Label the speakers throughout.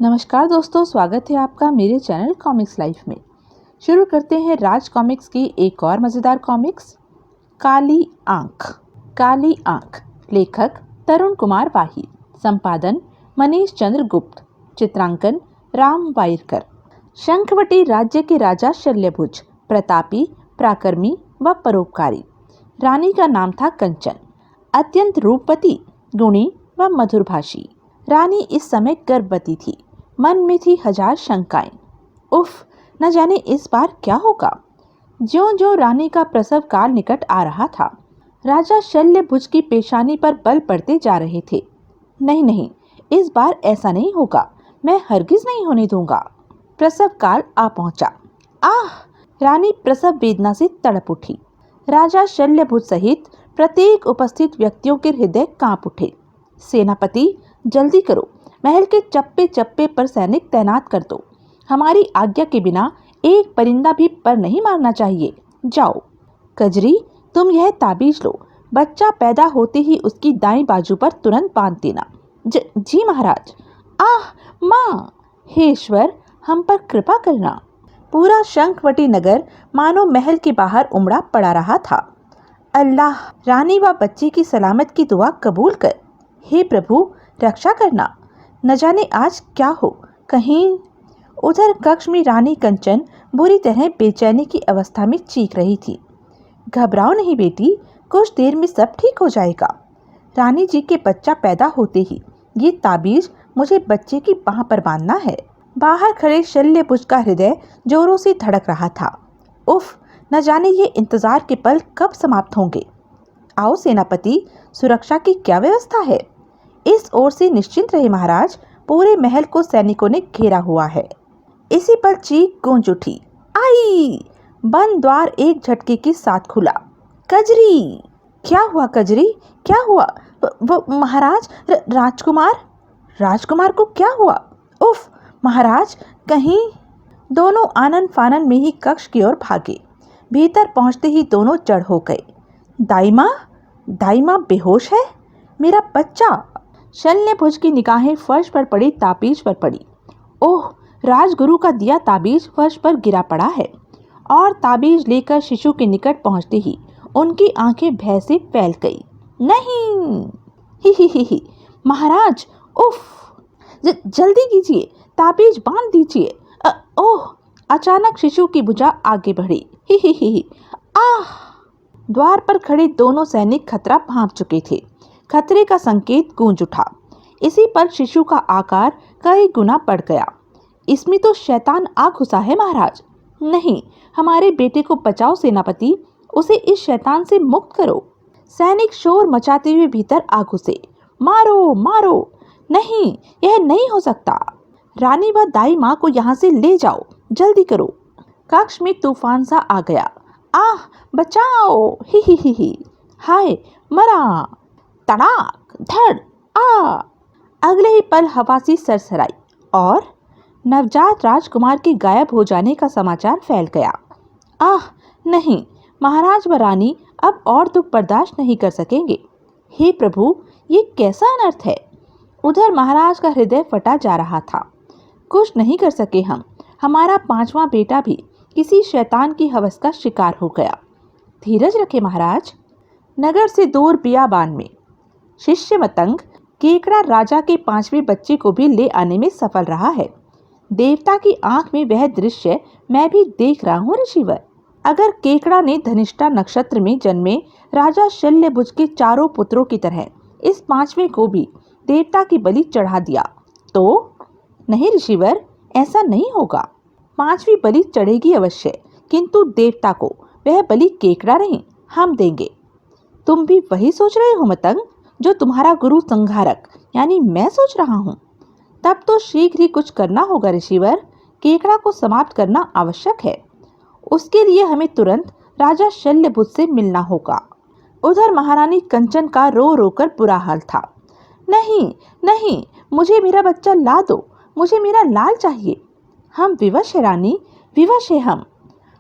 Speaker 1: नमस्कार दोस्तों, स्वागत है आपका मेरे चैनल कॉमिक्स लाइफ में। शुरू करते हैं राज कॉमिक्स की एक और मज़ेदार कॉमिक्स, काली आंख। काली आंख, लेखक तरुण कुमार वाही, संपादन मनीष चंद्र गुप्त, चित्रांकन राम वाइरकर। शंखवटी राज्य के राजा शल्यभुज प्रतापी, पराक्रमी व परोपकारी। रानी का नाम था कंचन, अत्यंत रूपवती, गुणी व मधुरभाषी। रानी इस समय गर्भवती थी। मन में थी हजार शंकाएं। उफ, न जाने इस बार क्या होगा। ज्यों-ज्यों रानी का प्रसव काल निकट आ रहा था, राजा शल्यभुज की पेशानी पर बल पड़ते जा रहे थे। नहीं नहीं, इस बार ऐसा नहीं होगा, मैं हरगिज नहीं होने दूंगा। प्रसव काल आ पहुंचा। आह! रानी प्रसव वेदना से तड़प उठी। राजा शल्यभुज सहित प्रत्येक उपस्थित व्यक्तियों के हृदय कांप उठे। सेनापति, जल्दी करो, महल के चप्पे चप्पे पर सैनिक तैनात कर दो। हमारी आज्ञा के बिना एक परिंदा भी पर नहीं मारना चाहिए। जाओ। कजरी, तुम यह ताबीज लो, बच्चा पैदा होते ही उसकी दाईं बाजू पर तुरंत बांध देना। जी महाराज। आह माँ! हे ईश्वर, हम पर कृपा करना। पूरा शंखवटी नगर मानो महल के बाहर उमड़ा पड़ा रहा था। अल्लाह, रानी व बच्चे की सलामत की दुआ कबूल कर। हे प्रभु, रक्षा करना, न जाने आज क्या हो। कहीं उधर कक्ष में रानी कंचन बुरी तरह बेचैनी की अवस्था में चीख रही थी। घबराओ नहीं बेटी, कुछ देर में सब ठीक हो जाएगा। रानी जी के बच्चा पैदा होते ही ये ताबीज मुझे बच्चे की बाह पर बांधना है। बाहर खड़े शल्यभुज का हृदय जोरों से धड़क रहा था। उफ, न जाने ये इंतजार के पल कब समाप्त होंगे। आओ सेनापति, सुरक्षा की क्या व्यवस्था है? इस ओर से निश्चिंत रहे महाराज, पूरे महल को सैनिकों ने घेरा हुआ है। इसी पर चीख गूंज उठी। आई! बंद द्वार एक झटके के साथ खुला। कजरी! क्या हुआ कजरी, क्या हुआ? वो महाराज, राजकुमार को क्या हुआ? उफ महाराज, कहीं। दोनों आनन फानन में ही कक्ष की ओर भागे। भीतर पहुंचते ही दोनों जड़ हो गए। दाई माँ बेहोश है। मेरा बच्चा। शल्यभुज की निगाहें फर्श पर पड़ी ताबीज पर पड़ी। ओह, राजगुरु का दिया ताबीज फर्श पर गिरा पड़ा है। और ताबीज लेकर शिशु के निकट पहुंचते ही उनकी आंखें भय से फैल गई। नहीं! ही महाराज, उफ! जल्दी कीजिए, ताबीज बांध दीजिए। ओह! अचानक शिशु की भुजा आगे बढ़ी। ही आह! द्वार पर खड़े दोनों सैनिक खतरा भांप चुके थे। खतरे का संकेत गूंज उठा। इसी पर शिशु का आकार कई गुना बढ़ गया। इसमें तो शैतान आ घुसा है महाराज। नहीं, हमारे बेटे को बचाओ सेनापति, उसे इस शैतान से मुक्त करो। सैनिक शोर मचाते हुए भीतर आ घुसे। मारो मारो! नहीं, यह नहीं हो सकता। रानी व दाई माँ को यहाँ से ले जाओ, जल्दी करो। कक्ष में तूफान सा आ गया। आह, बचाओ! ही हाय, मरा! तड़ाक धड़! आ! अगले ही पल हवा सी सरसराई और नवजात राजकुमार के गायब हो जाने का समाचार फैल गया। आह नहीं, महाराज व रानी अब और दुख बर्दाश्त नहीं कर सकेंगे। हे प्रभु, ये कैसा अनर्थ है। उधर महाराज का हृदय फटा जा रहा था। कुछ नहीं कर सके हम। हमारा 5वां बेटा भी किसी शैतान की हवस का शिकार हो गया। धीरज रखे महाराज। नगर से दूर बियाबान में शिष्य मतंग केकड़ा राजा के 5वें बच्चे को भी ले आने में सफल रहा है। देवता की आंख में वह दृश्य मैं भी देख रहा हूँ ऋषिवर। अगर केकड़ा ने धनिष्ठा नक्षत्र में जन्मे राजा शल्यभुज के 4 पुत्रों की तरह इस 5वें को भी देवता की बलि चढ़ा दिया तो? नहीं ऋषिवर, ऐसा नहीं होगा। 5वीं बलि चढ़ेगी अवश्य, किंतु देवता को वह बलि केकड़ा नहीं, हम देंगे। तुम भी वही सोच रहे हो मतंग, जो तुम्हारा गुरु संहारक यानी मैं सोच रहा हूँ? तब तो शीघ्र ही कुछ करना होगा ऋषिवर। केकड़ा को समाप्त करना आवश्यक है। उसके लिए हमें तुरंत राजा शल्यभुज से मिलना होगा। उधर महारानी कंचन का रो रो कर बुरा हाल था। नहीं, मुझे मेरा बच्चा ला दो, मुझे मेरा लाल चाहिए। हम विवश है रानी, विवश है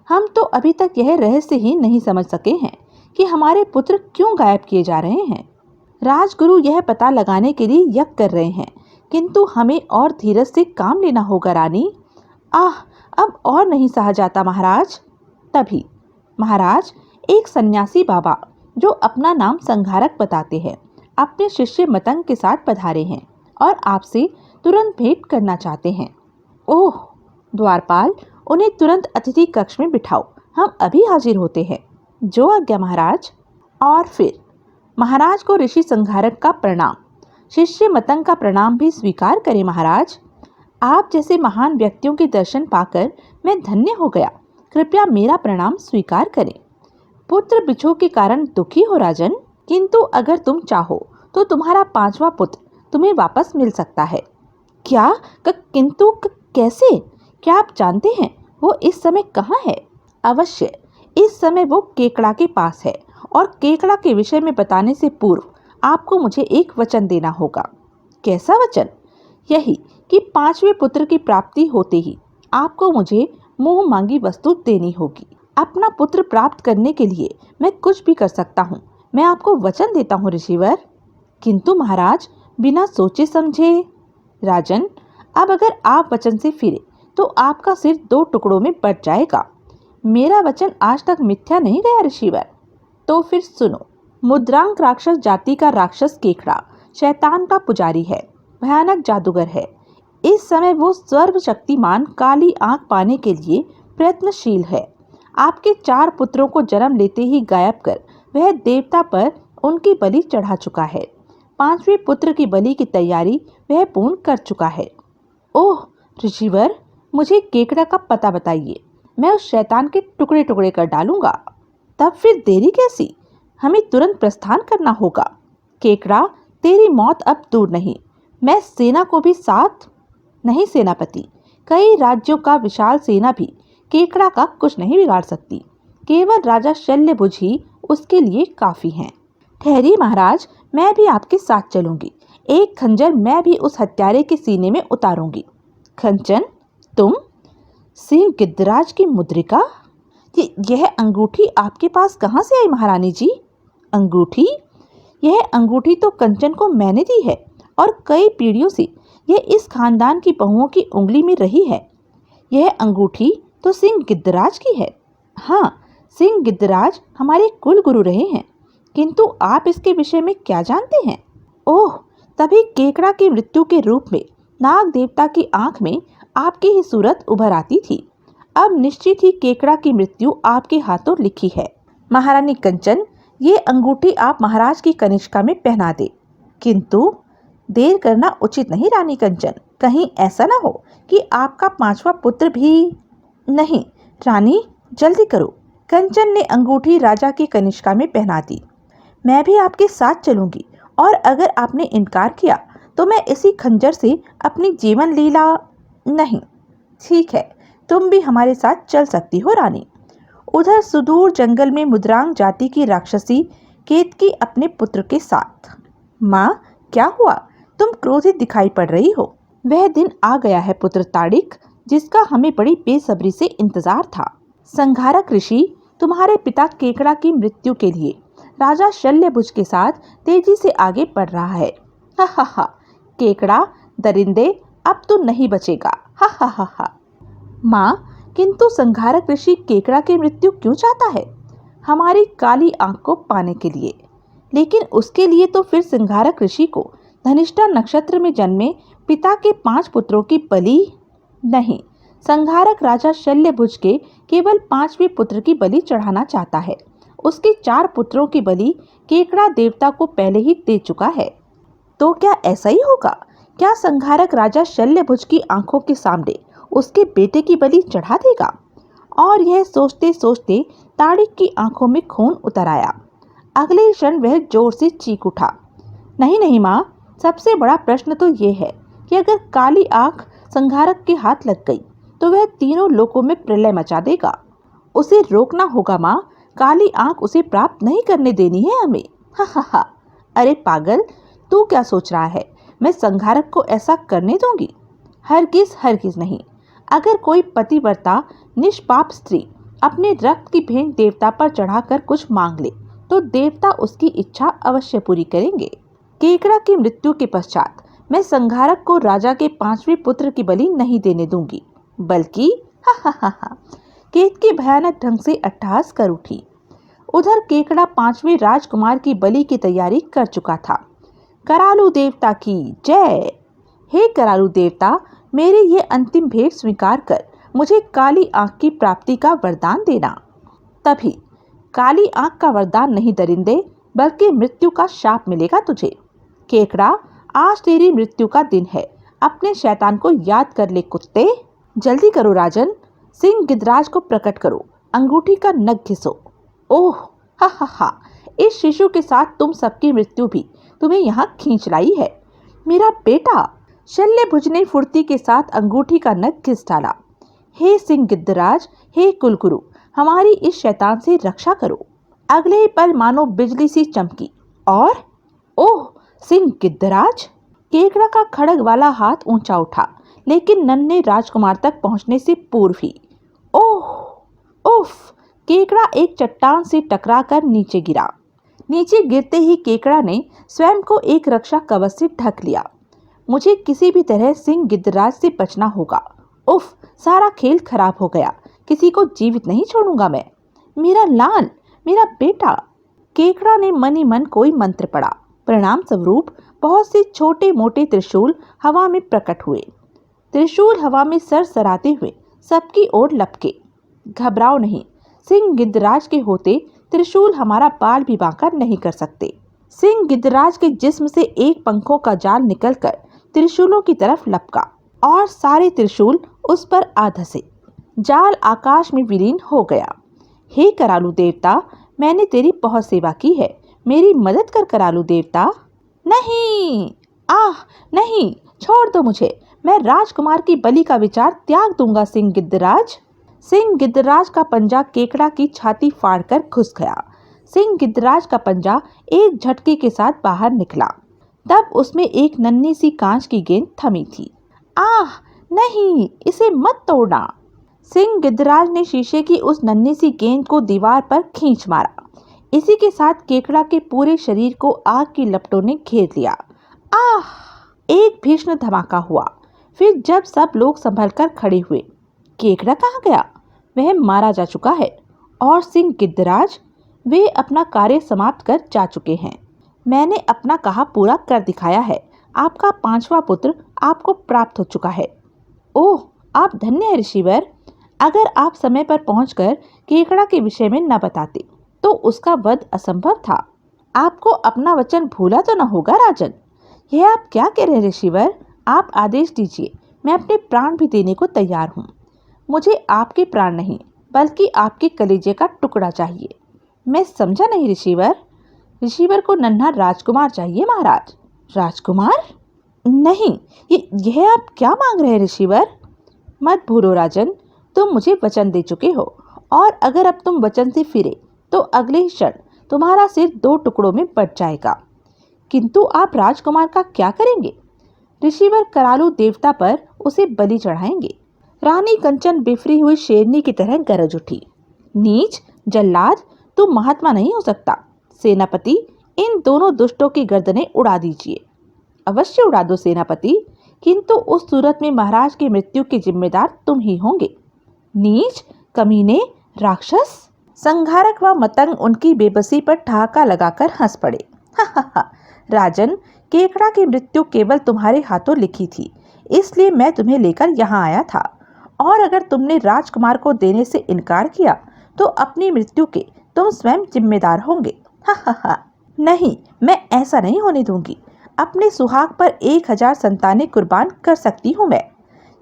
Speaker 1: हम तो अभी तक यह रहस्य ही नहीं समझ सके हैं कि हमारे पुत्र क्यों गायब किए जा रहे हैं। राजगुरु यह पता लगाने के लिए यज्ञ कर रहे हैं किंतु हमें और धीरज से काम लेना होगा रानी। आह, अब और नहीं सहा जाता महाराज। तभी महाराज, एक सन्यासी बाबा जो अपना नाम संघारक बताते हैं, अपने शिष्य मतंग के साथ पधारे हैं और आपसे तुरंत भेंट करना चाहते हैं। ओह द्वारपाल, उन्हें तुरंत अतिथि कक्ष में बिठाओ, हम अभी हाजिर होते हैं। जो आज्ञा महाराज। और फिर महाराज को ऋषि संघारक का प्रणाम, शिष्य मतंग का प्रणाम भी स्वीकार करें महाराज। आप जैसे महान व्यक्तियों के दर्शन पाकर मैं धन्य हो गया, कृपया मेरा प्रणाम स्वीकार करें। पुत्र बिछोह के कारण दुखी हो राजन, किंतु अगर तुम चाहो तो तुम्हारा 5वां पुत्र तुम्हें वापस मिल सकता है। क्या? किंतु कैसे? क्या आप जानते हैं वो इस समय कहाँ है? अवश्य, इस समय वो केकड़ा के पास है और केकड़ा के विषय में बताने से पूर्व आपको मुझे एक वचन देना होगा। कैसा वचन? यही कि 5वें पुत्र की प्राप्ति होते ही आपको मुझे मुंह मांगी वस्तु देनी होगी। अपना पुत्र प्राप्त करने के लिए मैं कुछ भी कर सकता हूँ, मैं आपको वचन देता हूँ ऋषिवर। किंतु महाराज, बिना सोचे समझे। राजन, अब अगर आप वचन से फिरे तो आपका सिर 2 टुकड़ों में बट जाएगा। मेरा वचन आज तक मिथ्या नहीं गया ऋषिवर। तो फिर सुनो। मुद्रांक राक्षस जाति का राक्षस केकड़ा शैतान का पुजारी है, भयानक जादूगर है। इस समय वो सर्वशक्तिमान काली आंख पाने के लिए प्रयत्नशील है। आपके 4 पुत्रों को जन्म लेते ही गायब कर वह देवता पर उनकी बलि चढ़ा चुका है। 5वें पुत्र की बलि की तैयारी वह पूर्ण कर चुका है। ओह ऋषिवर, मुझे केकड़ा का पता बताइए, मैं उस शैतान के टुकड़े टुकड़े कर डालूंगा। तब फिर देरी कैसी, हमें तुरंत प्रस्थान करना होगा। केकड़ा, तेरी मौत अब दूर नहीं। मैं सेना को भी साथ नहीं सेनापति, कई राज्यों का विशाल सेना भी केकड़ा का कुछ नहीं बिगाड़ सकती। केवल राजा शल्यभुज ही उसके लिए काफी हैं। ठहरिए महाराज, मैं भी आपके साथ चलूंगी। एक खंजर मैं भी उस हत्यारे के सीने में उतारूंगी। खंचन, तुम? सिंह गिद्धराज की मुद्रिका? यह अंगूठी आपके पास कहाँ से आई महारानी जी? अंगूठी? यह अंगूठी तो कंचन को मैंने दी है और कई पीढ़ियों से यह इस खानदान की बहुओं की उंगली में रही है। यह अंगूठी तो सिंह गिद्धराज की है। हाँ, सिंह गिद्धराज हमारे कुल गुरु रहे हैं, किंतु आप इसके विषय में क्या जानते हैं? ओह, तभी केकड़ा की मृत्यु के रूप में नाग देवता की आंख में आपकी ही सूरत उभर आती थी। अब निश्चित ही केकड़ा की मृत्यु आपके हाथों लिखी है। महारानी कंचन, ये अंगूठी आप महाराज की कनिष्का में पहना दे। किंतु देर करना उचित नहीं रानी कंचन, कहीं ऐसा ना हो कि आपका 5वां पुत्र भी। नहीं रानी, जल्दी करो। कंचन ने अंगूठी राजा की कनिष्का में पहना दी। मैं भी आपके साथ चलूंगी और अगर आपने इनकार किया तो मैं इसी खंजर से अपनी जीवन लीला। नहीं, ठीक है, तुम भी हमारे साथ चल सकती हो रानी। उधर सुदूर जंगल में मुद्रांक जाति की राक्षसी केतकी अपने पुत्र के साथ। माँ, क्या हुआ? तुम क्रोधित दिखाई पड़ रही हो। वह दिन आ गया है पुत्र ताड़िक, जिसका हमें बड़ी बेसब्री से इंतजार था। संघारक ऋषि तुम्हारे पिता केकड़ा की मृत्यु के लिए राजा शल्यभुज के साथ तेजी से आगे बढ़ रहा है। हा हा हा। केकड़ा दरिंदे, अब तो नहीं बचेगा। हा हा हा हा। माँ, किंतु संघारक ऋषि केकड़ा की मृत्यु क्यों चाहता है? हमारी काली आंख को पाने के लिए। लेकिन उसके लिए तो फिर संघारक ऋषि को धनिष्ठा नक्षत्र में जन्मे पिता के 5 पुत्रों की बलि। नहीं, संघारक राजा शल्यभुज के केवल 5वें पुत्र की बलि चढ़ाना चाहता है। उसके 4 पुत्रों की बलि केकड़ा देवता को पहले ही दे चुका है। तो क्या ऐसा ही होगा? क्या संघारक राजा शल्यभुज की आंखों के सामने उसके बेटे की बलि चढ़ा देगा? और यह सोचते सोचते ताड़िक की आंखों में खून उतर आया। अगले क्षण वह जोर से चीख उठा। नहीं नहीं माँ, सबसे बड़ा प्रश्न तो ये है कि अगर काली आंख संघारक के हाथ लग गई तो वह तीनों लोकों में प्रलय मचा देगा। उसे रोकना होगा माँ, काली आंख उसे प्राप्त नहीं करने देनी है हमें। हा हा हा। अरे पागल, तू क्या सोच रहा है? मैं संघारक को ऐसा करने दूंगी? हरगिज हरगिज नहीं। अगर कोई पतिव्रता निष्पाप स्त्री अपने रक्त की भेंट देवता पर चढ़ाकर कुछ मांग ले तो देवता उसकी इच्छा अवश्य पूरी करेंगे। केकड़ा की मृत्यु के पश्चात मैं संघारक को राजा के 5वें पुत्र की बलि नहीं देने दूंगी, बल्कि हा हा हा हा केतकी भयानक ढंग से अट्टहास कर उठी। उधर केकड़ा 5वें राजकुमार की बलि की तैयारी कर चुका था। करालू देवता की जय। हे करालू देवता, मेरी ये अंतिम भेंट स्वीकार कर मुझे काली आंख की प्राप्ति का वरदान देना। तभी काली आंख का वरदान नहीं दरिंदे, बल्कि मृत्यु का शाप मिलेगा तुझे। केकड़ा, आज तेरी मृत्यु का दिन है, अपने शैतान को याद कर ले कुत्ते। जल्दी करो राजन, सिंह गिदराज को प्रकट करो, अंगूठी का नख घिसो। ओह हा हा हा, इस शिशु के साथ तुम सबकी मृत्यु भी तुम्हें यहाँ खींच लाई है। मेरा बेटा। शल्यभुज ने फुर्ती के साथ अंगूठी का नख घिस डाला। हे सिंह गिदराज, हे कुलगुरु, हमारी इस शैतान से रक्षा करो। अगले ही पल मानो बिजली सी चमकी और ओह सिंह गिदराज। केकड़ा का खड़ग वाला हाथ ऊंचा उठा, लेकिन नन्हे राजकुमार तक पहुंचने से पूर्व ही ओह उफ, केकड़ा एक चट्टान से टकराकर नीचे गिरा। नीचे गिरते ही केकड़ा ने स्वयं को एक रक्षा कवच से ढक लिया। मुझे किसी भी तरह सिंह गिदराज से बचना होगा। उफ, सारा खेल खराब हो गया, किसी को जीवित नहीं छोड़ूंगा मैं। मेरा लाल, मेरा बेटा। केकड़ा ने मन ही मन कोई मंत्र पढ़ा। परिणाम स्वरूप बहुत से छोटे मोटे त्रिशूल हवा में प्रकट हुए। त्रिशूल हवा में सरसराते हुए सबकी ओर लपके। घबराओ नहीं, सिंह गिदराज के होते त्रिशूल हमारा बाल भी बांका नहीं कर सकते। सिंह गिदराज के जिस्म से एक पंखों का जाल निकलकर त्रिशूलों की तरफ लपका और सारे त्रिशूल उस पर आ धसे। जाल आकाश में विलीन हो गया। हे करालू देवता, मैंने तेरी बहुत सेवा की है, मेरी मदद कर करालू देवता। नहीं, आह नहीं, छोड़ दो मुझे, मैं राजकुमार की बलि का विचार त्याग दूंगा सिंह गिदराज। सिंह गिदराज का पंजा केकड़ा की छाती फाड़कर घुस गया। सिंह गिदराज का पंजा एक झटके के साथ बाहर निकला। तब उसमें एक नन्ही सी कांच की गेंद थमी थी। आह नहीं, इसे मत तोड़ना। सिंह गिदराज ने शीशे की उस नन्ही सी गेंद को दीवार पर खींच मारा। इसी के साथ केकड़ा के पूरे शरीर को आग की लपटों ने घेर लिया। आह! एक भीषण धमाका हुआ। फिर जब सब लोग संभलकर खड़े हुए, केकड़ा कहाँ गया? वह मारा जा चुका है। और सिंह गिदराज, वे अपना कार्य समाप्त कर जा चुके हैं। मैंने अपना कहा पूरा कर दिखाया है। आपका 5वां पुत्र आपको प्राप्त हो चुका है। ओह, आप धन्य हैं ऋषिवर। अगर आप समय पर पहुंचकर केकड़ा के विषय में न बताते तो उसका वध असंभव था। आपको अपना वचन भूला तो न होगा राजन। यह आप क्या कह रहे हैं ऋषिवर? आप आदेश दीजिए, मैं अपने प्राण भी देने को तैयार हूँ। मुझे आपके प्राण नहीं, बल्कि आपके कलेजे का टुकड़ा चाहिए। मैं समझा नहीं ऋषिवर। ऋषिवर को नन्हा राजकुमार चाहिए महाराज। राजकुमार? नहीं, यह आप क्या मांग रहे हैं ऋषिवर? मत भूलो राजन, तुम मुझे वचन दे चुके हो, और अगर अब तुम वचन से फिरे तो अगले ही क्षण तुम्हारा सिर 2 टुकड़ों में बट जाएगा। किंतु आप राजकुमार का क्या करेंगे? ऋषिवर करालू देवता पर उसे बलि चढ़ाएंगे। रानी कंचन बिफरी हुई शेरनी की तरह गरज उठी। नीच, जल्लाद, तुम महात्मा नहीं हो सकता। सेनापति, इन दोनों दुष्टों की गर्दनें उड़ा दीजिए। अवश्य उड़ा दो सेनापति, किंतु उस सूरत में महाराज की मृत्यु के जिम्मेदार तुम ही होंगे। नीच, कमीने, राक्षस। संघारक व मतंग उनकी बेबसी पर ठहाका लगाकर हंस पड़े। हा हा हा, राजन, केकड़ा की मृत्यु केवल तुम्हारे हाथों लिखी थी, इसलिए मैं तुम्हें लेकर यहाँ आया था। और अगर तुमने राजकुमार को देने से इनकार किया तो अपनी मृत्यु के तुम स्वयं जिम्मेदार होंगे। हा हा हा, नहीं, मैं ऐसा नहीं होने दूंगी। अपने सुहाग पर 1000 संतानें कुर्बान कर सकती हूँ मैं।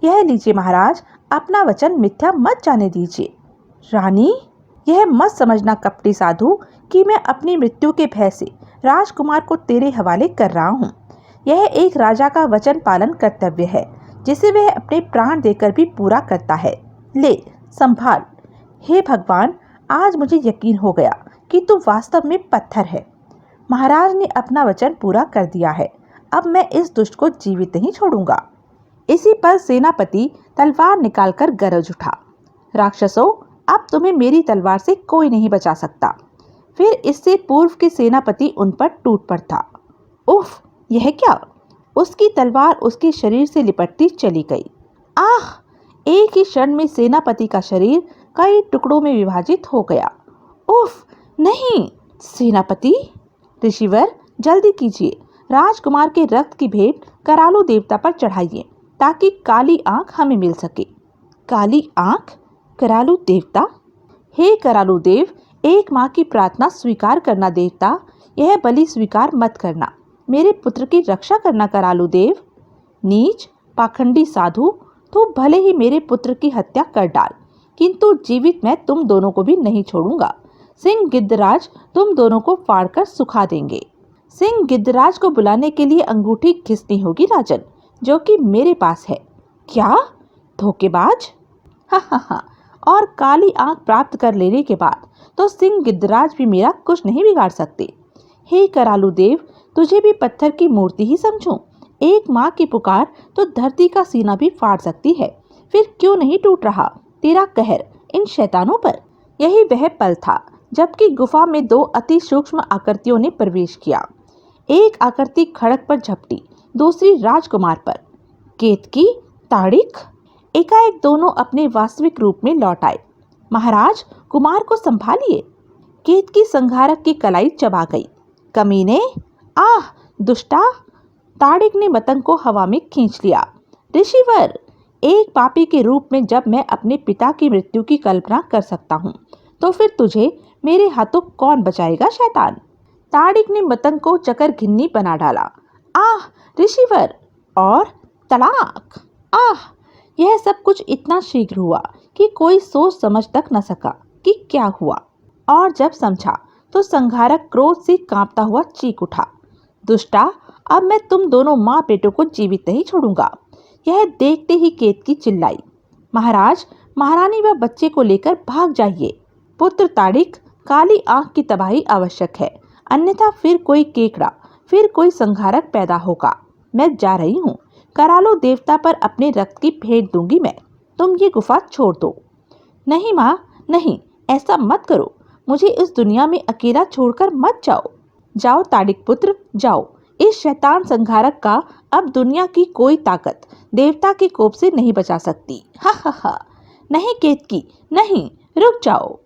Speaker 1: यह लीजिए महाराज, अपना वचन मिथ्या मत जाने दीजिए। रानी, यह मत समझना कपटी साधु कि मैं अपनी मृत्यु के भय से राजकुमार को तेरे हवाले कर रहा हूँ। यह एक राजा का वचन पालन कर्तव्य है, जिसे वह अपने प्राण देकर भी पूरा करता है। ले, संभाल। हे भगवान, आज मुझे यकीन हो गया कि तू वास्तव में पत्थर है। महाराज ने अपना वचन पूरा कर दिया है। अब मैं इस दुष्ट को जीवित नहीं छोड़ूंगा। इसी पर सेनापति तलवार निकालकर गरज उठा। राक्षसों, अब तुम्हें मेरी तलवार से कोई नहीं बचा सकता। फिर इससे पूर्व के सेनापति उन पर टूट पड़ता। उफ, यह क्या? उसकी तलवार उसके शरीर से लिपटती चली गई। आह! एक ही क्षण में सेनापति का शरीर कई टुकड़ों में विभाजित हो गया। उफ! नहीं! सेनापति! ऋषिवर, जल्दी कीजिए, राजकुमार के रक्त की भेंट करालू देवता पर चढ़ाइए ताकि काली आंख हमें मिल सके। काली आंख? करालू देवता? हे करालू देव, एक माँ की प्रार्थना स्वीकार करना देवता, यह बलि स्वीकार मत करना, मेरे पुत्र की रक्षा करना करालू देव। नीच, पाखंडी साधु, तू भले ही मेरे पुत्र की हत्या कर डाल, किंतु जीवित मैं तुम दोनों को भी नहीं छोड़ूंगा। सिंह गिद्धराज तुम दोनों को फाड़कर सुखा देंगे। सिंह गिद्धराज को बुलाने के लिए अंगूठी घिसनी होगी राजन, जो कि मेरे पास है। क्या? धोखेबाज! हा। और काली आंख प्राप्त कर लेने के बाद तो सिंह गिद्धराज भी मेरा कुछ नहीं बिगाड़ सकते। हे करालू देव, तुझे भी पत्थर की मूर्ति ही समझूं? एक माँ की पुकार तो धरती का सीना भी फाड़ सकती है, फिर क्यों नहीं टूट रहा तेरा कहर इन शैतानों पर? यही वह पल था जबकि गुफा में दो अति सूक्ष्म आकृतियों ने प्रवेश किया। एक आकृति खड़क पर झपटी, दूसरी राजकुमार पर। केतकी, ताड़िक! एकाएक दोनों अपने वास्तविक रूप में लौट आए। महाराज, कुमार को संभालिए! केतकी संघारक की कलाई चबा गई। कमीने! आह! दुष्टा! ताड़िक ने मतंग को हवा में खींच लिया। ऋषिवर, एक पापी के रूप में जब मैं अपने पिता की मृत्यु की कल्पना कर सकता हूँ, तो फिर तुझे मेरे हाथों कौन बचाएगा शैतान? ताड़िक ने मतंग को चकर घिन्नी बना डाला। आह! ऋषिवर! और तलाक! आह! यह सब कुछ इतना शीघ्र हुआ कि कोई सोच समझ तक न सका कि क्या हुआ, और जब समझा तो संघारक क्रोध से कांपता हुआ चीख उठा। दुष्टा, अब मैं तुम दोनों माँ बेटों को जीवित नहीं छोड़ूंगा। यह देखते ही केतकी चिल्लाई। महाराज, महारानी व बच्चे को लेकर भाग जाइए। पुत्र ताड़िक, काली आंख की तबाही आवश्यक है, अन्यथा फिर कोई केकड़ा, फिर कोई संघारक पैदा होगा। मैं जा रही हूँ। करालो देवता पर अपने रक्त की भेंट दूंगी मैं। तुम ये गुफा छोड़ दो। नहीं माँ, नहीं, ऐसा मत करो। मुझे इस दुनिया में अकेला छोड़कर मत जाओ। जाओ ताड़िक पुत्र, जाओ। इस शैतान संघारक का अब दुनिया की कोई ताकत देवता के कोप से नहीं बचा सकती। हा। नहीं केतकी, नहीं, रुक जाओ।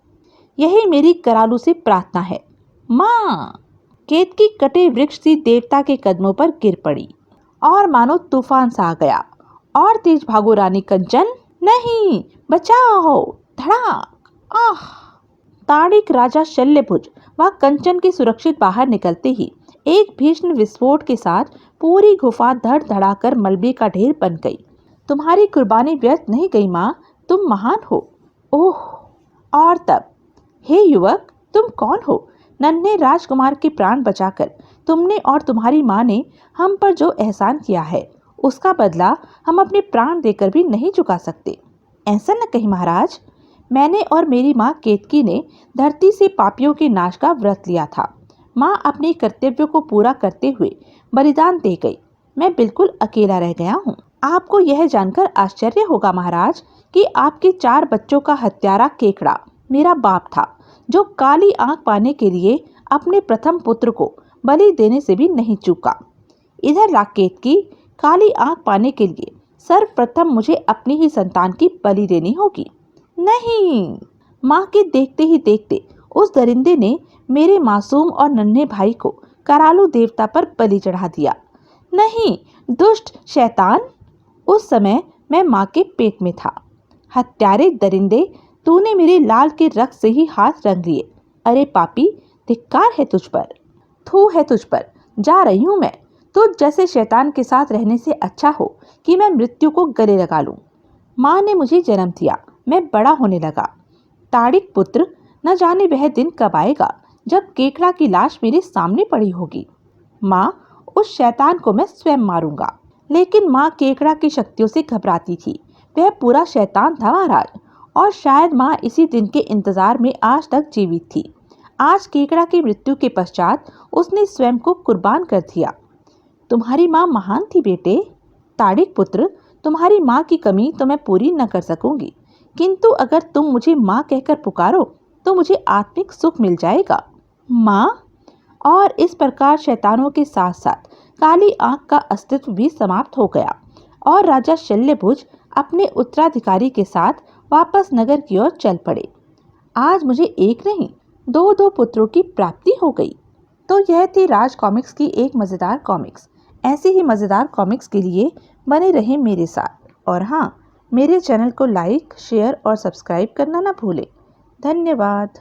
Speaker 1: यही मेरी करालू से प्रार्थना है। माँ! केतकी कटे वृक्ष सी देवता के कदमों पर गिर पड़ी और मानो तूफान सा आ गया। और तेज भागो रानी कंचन! नहीं, बचाओ! धड़ाक! आह! ताड़िक, राजा शल्यभुज व कंचन के सुरक्षित बाहर निकलते ही एक भीषण विस्फोट के साथ पूरी गुफा धड़ धड़ाकर मलबे का ढेर बन गई। तुम्हारी कुर्बानी व्यर्थ नहीं गई माँ, तुम महान हो। ओह! और तब, हे युवक, तुम कौन हो? नन्हे राजकुमार के प्राण बचाकर तुमने और तुम्हारी माँ ने हम पर जो एहसान किया है, उसका बदला हम अपने प्राण देकर भी नहीं चुका सकते। ऐसा न कहीं महाराज। मैंने और मेरी माँ केतकी ने धरती से पापियों के नाश का व्रत लिया था। माँ अपने कर्तव्यों को पूरा करते हुए बलिदान दे गई। मैं बिल्कुल अकेला रह गया हूँ। आपको यह जानकर आश्चर्य होगा महाराज कि आपके 4 बच्चों का हत्यारा केकड़ा मेरा बाप था, जो काली आंख पाने के लिए अपने प्रथम पुत्र को बलि देने से भी नहीं चूका। इधर राकेत की काली आंख पाने के लिए सर्वप्रथम मुझे अपनी ही संतान की बलि देनी होगी। नहीं! माँ के देखते ही देखते उस दरिंदे ने मेरे मासूम और नन्हे भाई को करालू देवता पर बलि चढ़ा दिया। नहीं, दुष्ट शैतान! उस समय मैं माँ के पेट में था। हत्यारे दरिंदे, तूने मेरे लाल के रक्त से ही हाथ रंग लिए। अरे पापी, धिक्कार है तुझ पर, थू है तुझ पर। जा रही हूँ मैं। तुझ जैसे शैतान के साथ रहने से अच्छा हो कि मैं मृत्यु को गले लगा लूं। माँ ने मुझे जन्म दिया, मैं बड़ा होने लगा। ताड़िक पुत्र, न जाने वह दिन कब आएगा जब केकड़ा की लाश मेरे सामने पड़ी होगी। माँ, उस शैतान को मैं स्वयं मारूंगा। लेकिन माँ केकड़ा की शक्तियों से घबराती थी। वह पूरा शैतान था महाराज, और शायद माँ इसी दिन के इंतजार में आज तक जीवित थी। आज केकड़ा की मृत्यु के पश्चात उसने स्वयं को कुर्बान कर दिया। तुम्हारी माँ महान थी बेटे। ताड़िक पुत्र, तुम्हारी माँ की कमी तो मैं पूरी न कर सकूंगी, किंतु अगर तुम मुझे माँ कहकर पुकारो तो मुझे आत्मिक सुख मिल जाएगा। माँ? और इस प्रकार शैतानों के साथ साथ काली आंख का अस्तित्व भी समाप्त हो गया और राजा शल्यभुज अपने उत्तराधिकारी के साथ वापस नगर की ओर चल पड़े। आज मुझे एक नहीं दो दो पुत्रों की प्राप्ति हो गई। तो यह थी राज कॉमिक्स की एक मज़ेदार कॉमिक्स। ऐसी ही मज़ेदार कॉमिक्स के लिए बने रहें मेरे साथ। और हाँ, मेरे चैनल को लाइक, शेयर और सब्सक्राइब करना ना भूलें। धन्यवाद।